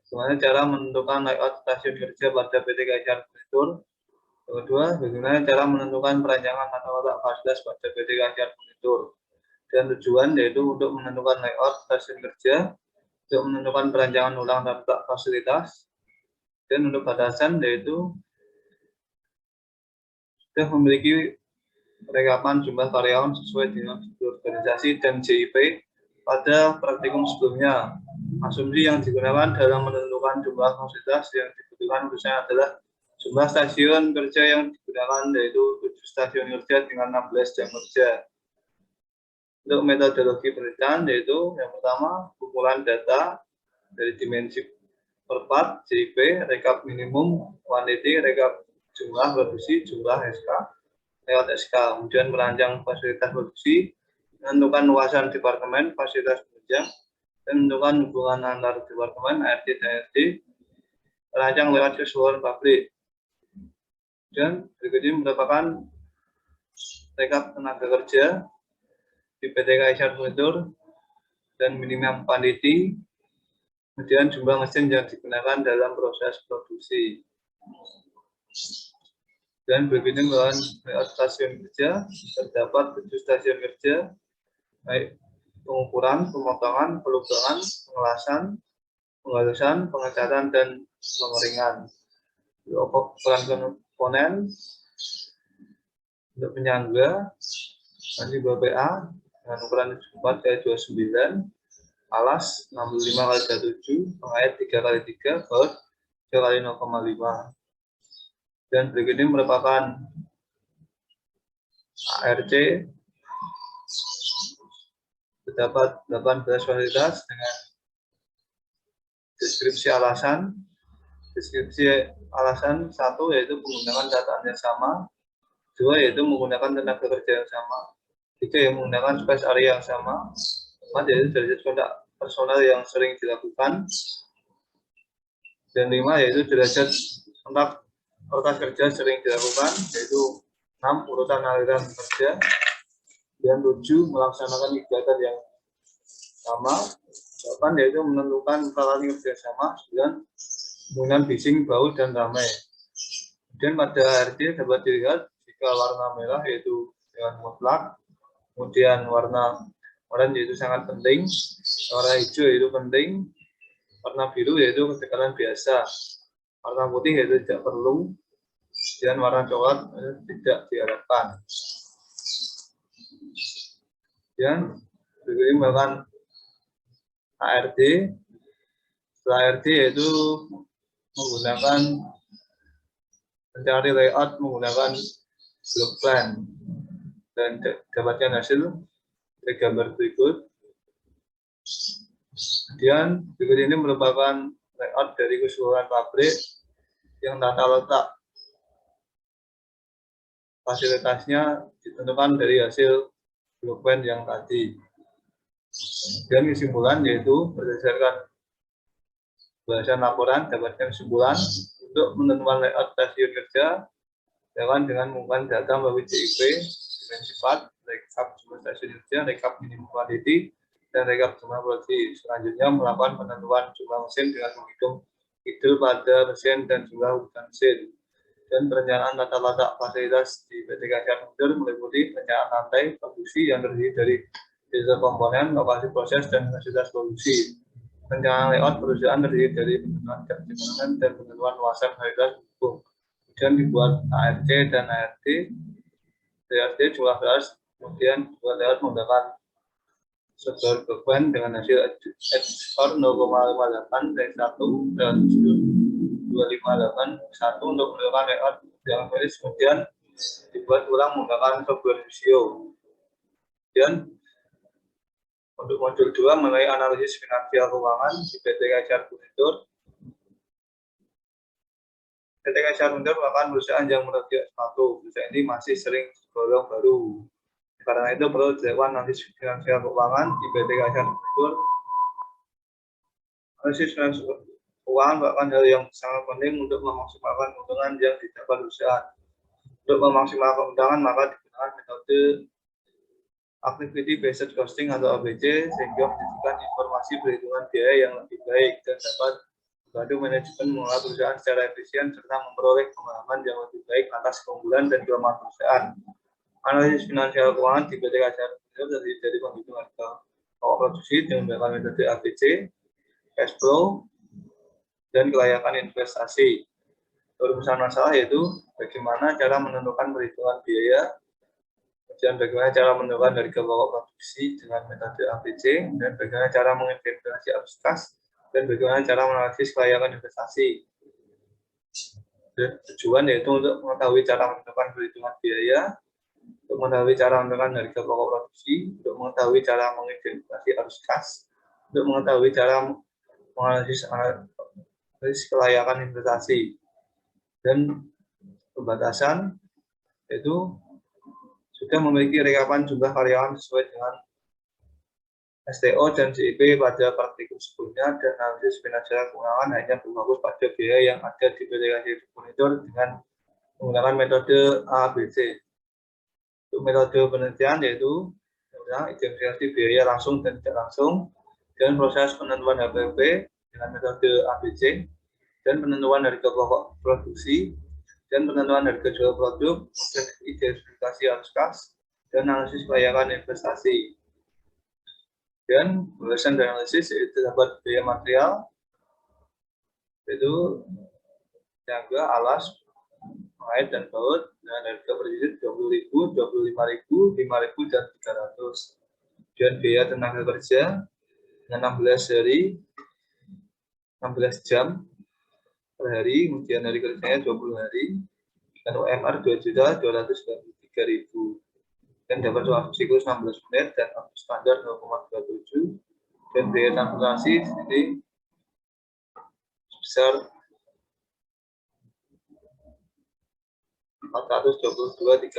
bagaimana cara menentukan layout stasiun kerja pada PT Kaisar Furnitur. Yang kedua, bagaimana cara menentukan perancangan tata letak fasilitas pada PT Kaisar Furnitur. Dan tujuan yaitu untuk menentukan layout stasiun kerja, untuk menentukan perancangan ulang tata letak fasilitas, dan untuk batasan yaitu sudah memiliki perekapan jumlah karyawan sesuai dengan organisasi dan JIP pada praktikum sebelumnya. Asumsi yang digunakan dalam menentukan jumlah fasilitas yang dibutuhkan perusahaan adalah jumlah stasiun kerja yang digunakan yaitu 7 stasiun kerja dengan 16 jam kerja. Untuk metodologi penelitian yaitu yang pertama kumpulan data dari dimensi per part, JIP, rekap minimum, quantity, rekap jumlah produksi, jumlah SK, lewat SK. Kemudian merancang fasilitas produksi, menentukan luasan departemen, fasilitas kerja, dan menentukan hubungan antar departemen, ART dan RT, merancang lewat keseluruhan pabrik. Dan berikutnya merupakan rekap tenaga kerja di PT Kaisar Furnitur dan minimum quantity, kemudian jumlah mesin yang digunakan dalam proses produksi. Dan berikutnya merupakan layout stasiun kerja, terdapat 7 stasiun kerja, baik pengukuran, pemotongan, pelubangan, pengelasan, penghalusan, pengecatan, dan pengeringan. Ukuran komponen untuk penyangga nanti BPA dengan ukuran 4x29, alas 65 kali 27, pengait 3 kali 3, baut 3 kali 0,5. Dan berikut ini merupakan ARC terdapat 18 fasilitas dengan deskripsi alasan. Deskripsi alasan 1 yaitu menggunakan data yang sama, 2 yaitu menggunakan tenaga kerja yang sama, 3 yang menggunakan space area yang sama, 4 yaitu derajat kontak personal yang sering dilakukan, dan 5 yaitu derajat kontak rekan kerja sering dilakukan, yaitu 6 urutan aliran kerja, dan 7 melaksanakan kegiatan yang sama, 8 yaitu menentukan peralatan kerja sama, 9 menggunakan bising, baut, dan ramai. Kemudian pada ARC dapat dilihat jika warna merah yaitu dengan mutlak, kemudian warna oranye yaitu sangat penting, warna hijau yaitu penting, warna biru yaitu kedekatan biasa, warna putih yaitu tidak perlu, dan warna coklat tidak diharapkan. Dan berikut ini merupakan ARD. Setelah ARD yaitu menggunakan mencari layout menggunakan block plan, dan dapatkan hasil dari gambar berikut. Kemudian berikut ini merupakan layout dari keseluruhan pabrik yang tata letak fasilitasnya ditentukan dari hasil block plan yang tadi. Dan kesimpulan yaitu berdasarkan bahasan laporan dapatkan kesimpulan untuk menentukan layout stasiun kerja dengan menggunakan data melalui CIP, dimensi 4, rekap jumlah stasiun kerja, rekap minimum quantity, dan rekap jumlah produksi. Selanjutnya melakukan penentuan jumlah mesin dengan menghitung idul pada mesin dan jumlah urutan mesin. Dan perencanaan tata letak fasilitas di PT Kacar Mundur meliputi perencanaan rantai produksi yang terdiri dari digital komponen, lokasi proses, dan fasilitas produksi. Perencanaan layout perusahaan terdiri dari penentuan jam jembatan dan penentuan luasan fasilitas pendukung. Kemudian dibuat ARC dan ART. ART jumlah beras, kemudian dibuat layout menggunakan sebuah beban dengan hasil ekspor 0,58 dari 1 dan 258 untuk menentukan layout yang beres, kemudian dibuat ulang menggunakan sebuah visio. Kemudian untuk modul 2 mengenai analisis finansial keuangan di PT Kacar Mundur. PT Kacar Mundur merupakan perusahaan yang meroket sepatu. Perusahaan ini masih sering tergolong baru. Karena itu perlu dilakukan analisis finansial keuangan di PT Kacar Mundur. Analisis finansial keuangan merupakan hal yang sangat penting untuk memaksimalkan keuntungan yang didapat perusahaan. Untuk memaksimalkan keuntungan maka digunakan metode Activity Based Costing atau ABC, sehingga menjadikan informasi perhitungan biaya yang lebih baik dan dapat membantu manajemen mengelola perusahaan secara efisien serta memperoleh pemahaman yang lebih baik atas keunggulan dan kelemahan perusahaan. Analisis finansial keuangan di PT Kacar terdiri dari penghitungan pokok produksi dengan menggunakan metode ABC, cash flow, dan kelayakan investasi. Rumusan masalah yaitu bagaimana cara menentukan perhitungan biaya, dan bagaimana cara menentukan harga pokok produksi dengan metode ABC, dan bagaimana cara mengidentifikasi arus kas, dan bagaimana cara menganalisis kelayakan investasi. Dan tujuan yaitu untuk mengetahui cara menentukan perhitungan biaya, untuk mengetahui cara menentukan harga pokok produksi, untuk mengetahui cara mengidentifikasi arus kas, untuk mengetahui cara menganalisis kelayakan investasi. Dan pembatasan yaitu sudah memiliki rekapan jumlah karyawan sesuai dengan STO dan CIP pada praktikum sebelumnya, dan analisis finansial keuangan hanya berfokus pada biaya yang ada di PT Kacar Mundur dengan menggunakan metode ABC. Untuk metode penelitian yaitu identifikasi biaya langsung dan tidak langsung, dan proses penentuan HPP dengan metode ABC, dan penentuan harga pokok produksi, dan penentuan harga jual produk, kemudian identifikasi arus kas, dan analisis kelayakan investasi. Dan berdasarkan analisis itu dapat biaya material, itu tenaga, alas, pengait, dan baut dengan harga per unit 20.000, 25.000, 5.000, dan 300. Dan biaya tenaga kerja dengan 16 hari, 16 jam per hari, kemudian hari kerjanya 20 hari, dan UMR 2.293.000, dan dapat waktu siklus 16 menit dan waktu standar 0,27, dan biaya transportasi ini sebesar 422.300,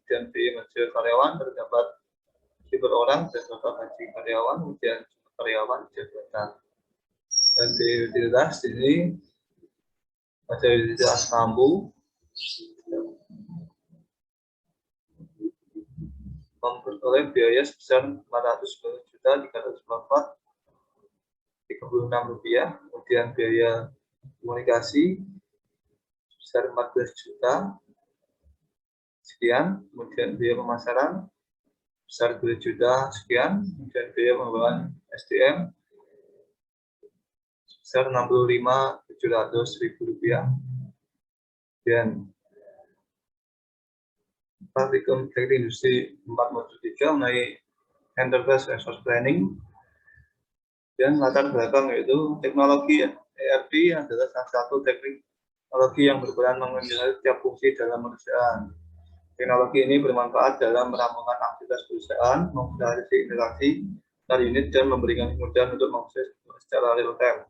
dan biaya gaji karyawan terdapat per orang dan total gaji karyawan, kemudian karyawan jabatan, dan biaya utilitas ini ada utilitas lampu memperoleh biaya sebesar Rp410.336, kemudian biaya komunikasi sebesar 14 juta sekian, kemudian biaya pemasaran sebesar 2 juta sekian, kemudian biaya pengembangan SDM sebesar Rp65.700.000, dan praktikum teknik industri 4.3 mengenai enterprise resource planning, dan latar belakang yaitu teknologi ERP adalah salah satu teknologi yang berperan mengendalikan setiap fungsi dalam perusahaan. Teknologi ini bermanfaat dalam merampungkan aktivitas perusahaan, memfasilitasi interaksi antar unit, dan memberikan kemudahan untuk mengakses secara real time.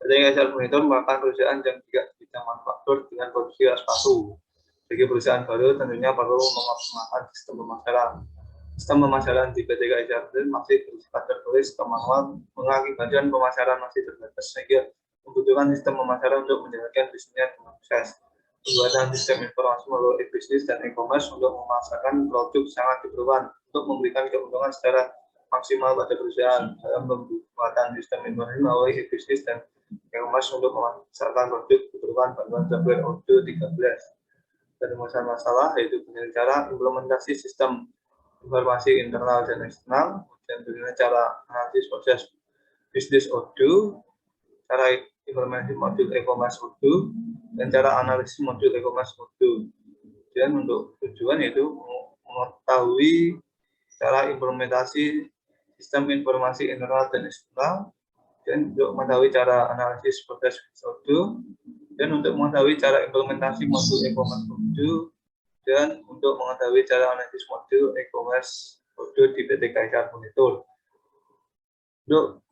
PT Monitor merupakan perusahaan yang tidak bisa manufaktur dengan produksi sepatu. Bagi perusahaan baru tentunya perlu mengoptimalkan sistem pemasaran. Sistem pemasaran di PT KSR masih bersifat tertulis atau manual, mengakibatkan pemasaran masih terbatas sehingga membutuhkan sistem pemasaran untuk menjalankan bisnisnya dengan sukses. Pembuatan sistem informasi melalui e-bisnis dan e-commerce untuk memasarkan produk sangat diperlukan untuk memberikan keuntungan secara maksimal pada perusahaan. Dalam pembuatan sistem informasi melalui e-bisnis dan e-commerce untuk memasarkan produk diperlukan bantuan software Odoo 13. Dan masalah yaitu dengan cara implementasi sistem informasi internal dan eksternal, dan dengan cara analisis proses bisnis Odoo, cara implementasi modul e-commerce Odoo, dan cara analisis modul e-commerce Odoo. Dan untuk tujuan yaitu mengetahui cara implementasi sistem informasi internal dan eksternal, dan untuk mengetahui cara analisis proses Odoo, dan untuk mengetahui cara implementasi modul e-commerce Odoo, dan untuk mengetahui cara analisis modul e-commerce Odoo di PT KSR Monitor. Untuk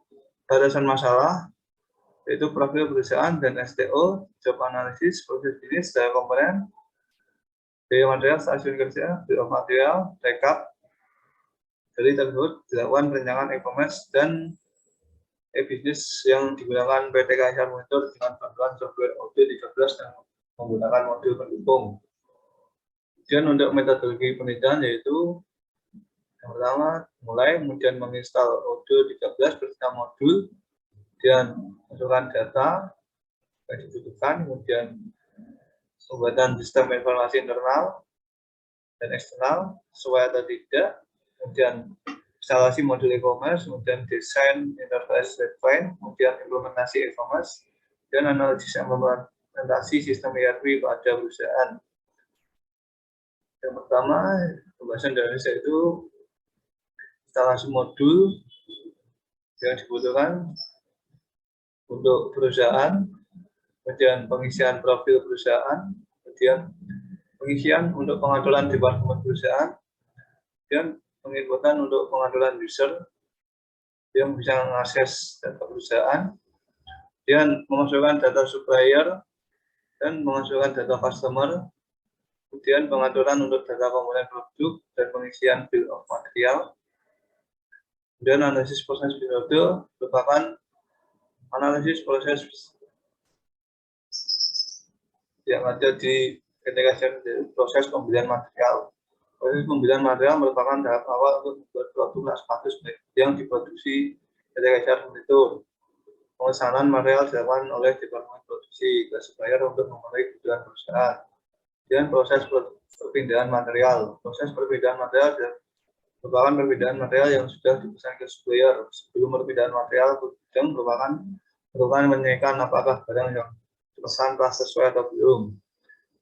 batasan masalah yaitu profil perusahaan dan STO, job analysis, proses bisnis, daya komponen, biaya material, stasiun kerja, bill of material, rekap. Dari tersebut dilakukan perencanaan e-commerce dan e-bisnis yang digunakan PT KSR Monitor dengan bantuan software Odoo 13 dan menggunakan modul pendukung. Kemudian untuk metodologi penelitian yaitu yang pertama mulai kemudian menginstal Odoo 13 bersama modul, kemudian masukkan data yang dibutuhkan, kemudian pembuatan sistem informasi internal dan eksternal sesuai atau tidak, kemudian instalasi modul e-commerce, kemudian desain interface design, kemudian implementasi e-commerce, dan analisis implementasi sistem ERP pada perusahaan. Yang pertama, pembahasan dari saya itu instalasi modul yang dibutuhkan untuk perusahaan, kemudian pengisian profil perusahaan, kemudian pengisian untuk pengaturan departemen perusahaan, dan penginputan untuk pengaturan user yang bisa mengakses data perusahaan, dan memasukkan data supplier dan memasukkan data customer, kemudian pengaturan untuk data komponen produk dan pengisian bill of material, dan analisis proses periode merupakan analisis proses yang ada di ketika proses pembelian material. Proses pembelian material merupakan tahap awal untuk membuat produk sepatu yang diproduksi ketika KSR Monitor. Pemesanan material dilakukan oleh departemen produksi ke supplier untuk memenuhi kebutuhan perusahaan. Dan proses perpindahan material. Proses perpindahan material merupakan perpindahan material yang sudah dipesan ke supplier. Sebelum perpindahan material, gudang merupakan menanyakan apakah barang yang dipesan telah sesuai atau belum.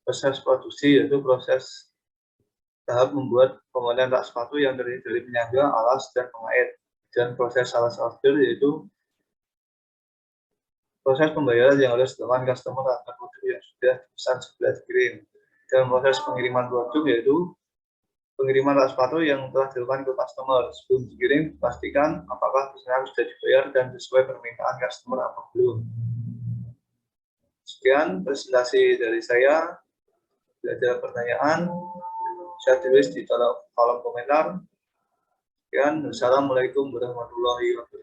Proses produksi yaitu proses tahap membuat komponen rak sepatu yang terdiri dari penyangga, alas, dan pengait. Dan proses salah order yaitu proses pembayaran yang harus dilakukan customer atas produk yang sudah dipesan sebelum dikirim. Dan proses pengiriman produk yaitu pengiriman rak sepatu yang telah dilakukan ke customer. Sebelum dikirim, pastikan apakah pesanan sudah dibayar dan sesuai permintaan customer atau belum. Sekian presentasi dari saya. Bila ada pertanyaan, bisa tulis di kolom komentar. Sekian, Assalamualaikum warahmatullahi wabarakatuh.